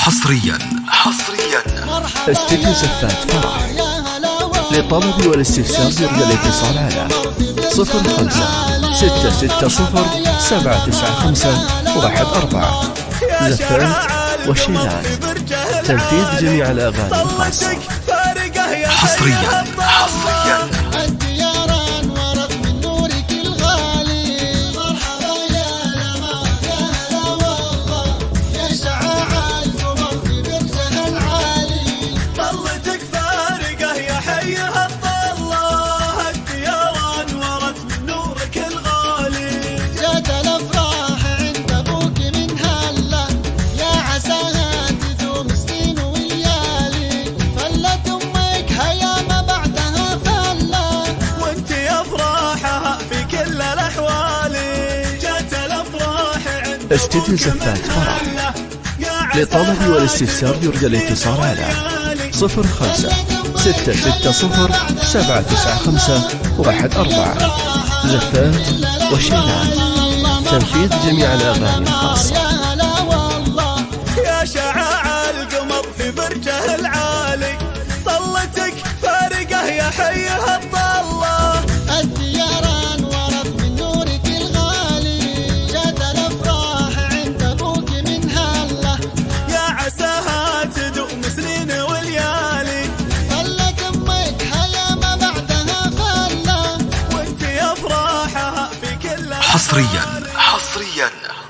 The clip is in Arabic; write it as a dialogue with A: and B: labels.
A: حصريا
B: استديو زفات فرح. للطلب والاستفسار يرجى الاتصال على 05-660-795-14. زفات وشيلات، تنفيذ جميع الأغاني الخاصة.
A: حصريا
B: استديو زفات فرح. للطلب والاستفسار يرجى الاتصال على 05-660-795-14. زفات وشيلات، تنفيذ جميع الأغاني الخاصة.
C: يا شعاع القمر في برجه العالي، طلتك فارقة يا حيها الطلة.
D: الدياران ورد من نورك الغالي، جات الافراح عند ابوك من هله.
C: يا عساها تدوم سنين وليالي،
D: خلت امك حياه ما بعدها خله،
C: وانت افراحها في كل
A: حصريا